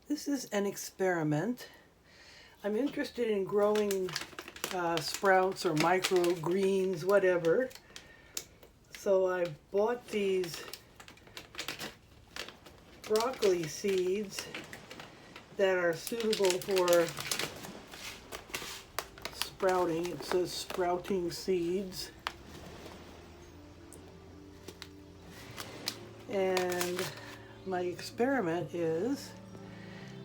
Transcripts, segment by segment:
This is an experiment. I'm interested in growing sprouts or microgreens, whatever. So I bought these broccoli seeds that are suitable for sprouting. It says sprouting seeds. And my experiment is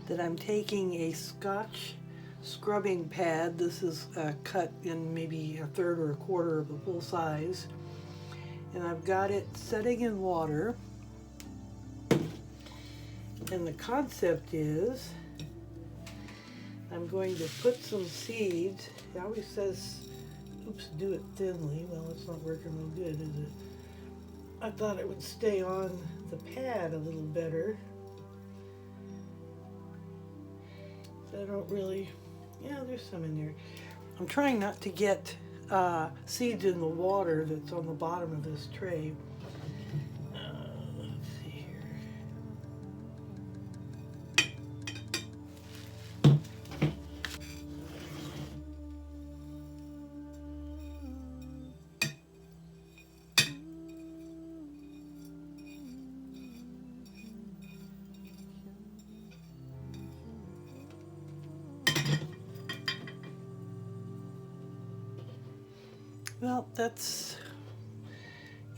that I'm taking a Scotch scrubbing pad. This is cut in maybe a third or a quarter of the full size. And I've got it setting in water. And the concept is I'm going to put some seeds. It always says, oops, do it thinly. Well, it's not working real good, is it? I thought it would stay on the pad a little better. So I don't really, yeah, there's some in there. I'm trying not to get seeds in the water that's on the bottom of this tray. Let's see here. Well, that's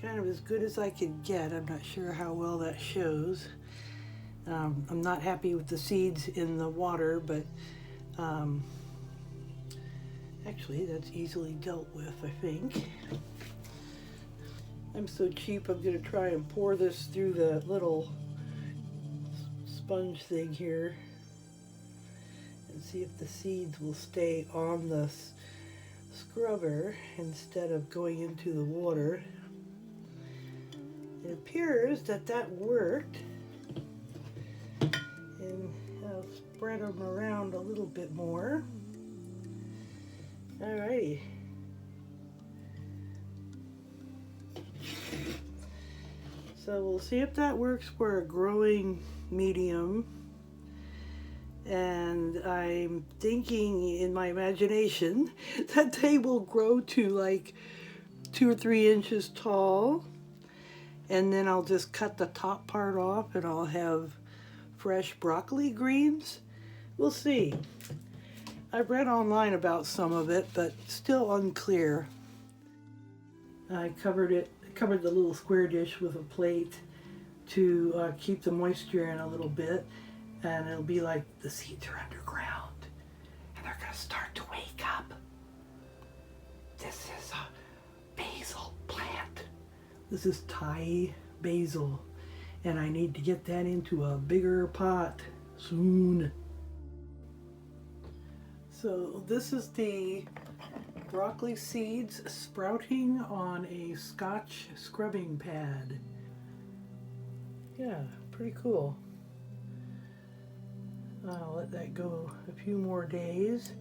kind of as good as I could get. I'm not sure how well that shows. I'm not happy with the seeds in the water, but actually that's easily dealt with, I think. I'm so cheap, I'm going to try and pour this through the little sponge thing here and see if the seeds will stay on the scrubber instead of going into the water. It appears that that worked, and I'll spread them around a little bit more. Alrighty. So we'll see if that works for a growing medium. And I'm thinking in my imagination that they will grow to like 2 or 3 inches tall. And then I'll just cut the top part off and I'll have fresh broccoli greens. We'll see. I've read online about some of it, but still unclear. I covered the little square dish with a plate to keep the moisture in a little bit. And it'll be like the seeds are underground and they're gonna start to wake up. This is a basil plant. This is Thai basil, and I need to get that into a bigger pot soon. So this is the broccoli seeds sprouting on a Scotch scrubbing pad. Yeah, pretty cool. I'll let that go a few more days.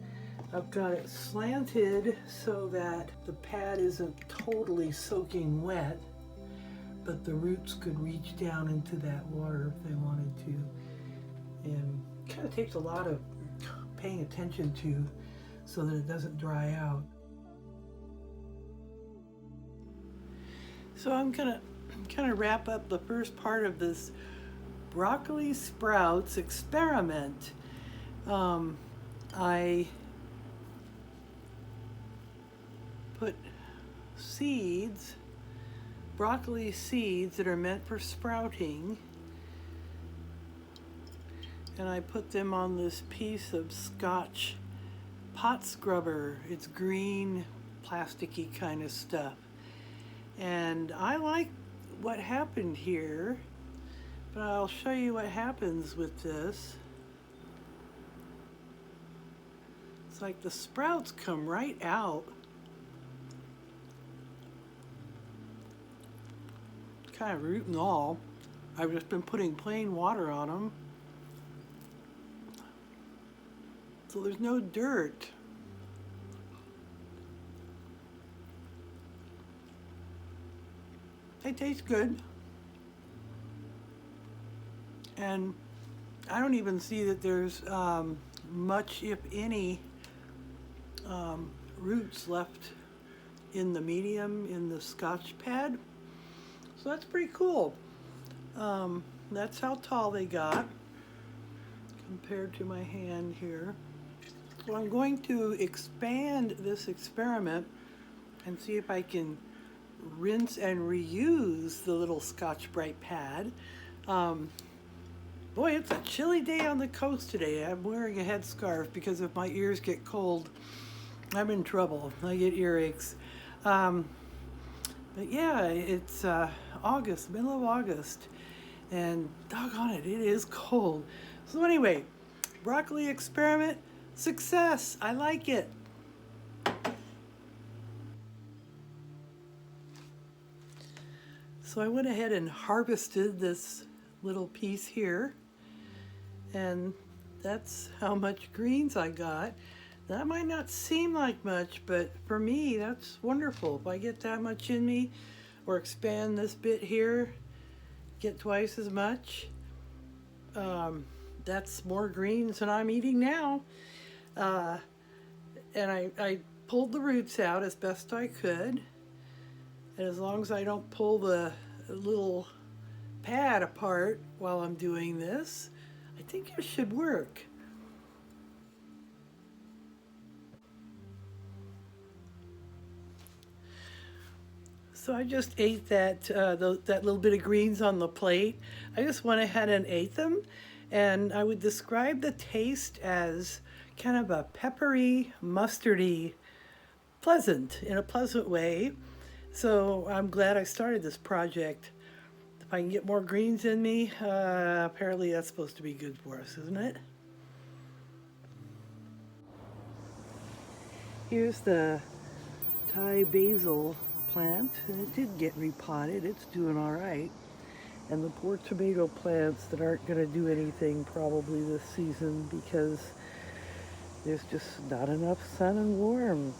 I've got it slanted so that the pad isn't totally soaking wet, but the roots could reach down into that water if they wanted to. And it kind of takes a lot of paying attention to so that it doesn't dry out. So I'm gonna kind of wrap up the first part of this broccoli sprouts experiment. I put seeds, broccoli seeds that are meant for sprouting, and I put them on this piece of Scotch pot scrubber. It's green, plasticky kind of stuff. And I like what happened here. But I'll show you what happens with this. It's like the sprouts come right out. Kind of root and all. I've just been putting plain water on them. So there's no dirt. They taste good. And I don't even see that there's much, if any, roots left in the medium in the Scotch pad. So that's pretty cool. That's how tall they got compared to my hand here. So I'm going to expand this experiment and see if I can rinse and reuse the little Scotch-Brite pad. Boy, it's a chilly day on the coast today. I'm wearing a headscarf because if my ears get cold, I'm in trouble. I get earaches. But yeah, it's August, middle of August, and doggone it, it is cold. So anyway, broccoli experiment, success. I like it. So I went ahead and harvested this little piece here, and that's how much greens I got. That might not seem like much, but for me, that's wonderful. If I get that much in me, or expand this bit here, get twice as much, that's more greens than I'm eating now. And I pulled the roots out as best I could. And as long as I don't pull the little pad apart while I'm doing this, I think it should work. So I just ate that little bit of greens on the plate. I just went ahead and ate them, and I would describe the taste as kind of a peppery, mustardy, pleasant, in a pleasant way. So I'm glad I started this project. If I can get more greens in me, apparently that's supposed to be good for us, isn't it? Here's the Thai basil plant, and it did get repotted. It's doing all right. And the poor tomato plants that aren't going to do anything probably this season because there's just not enough sun and warm.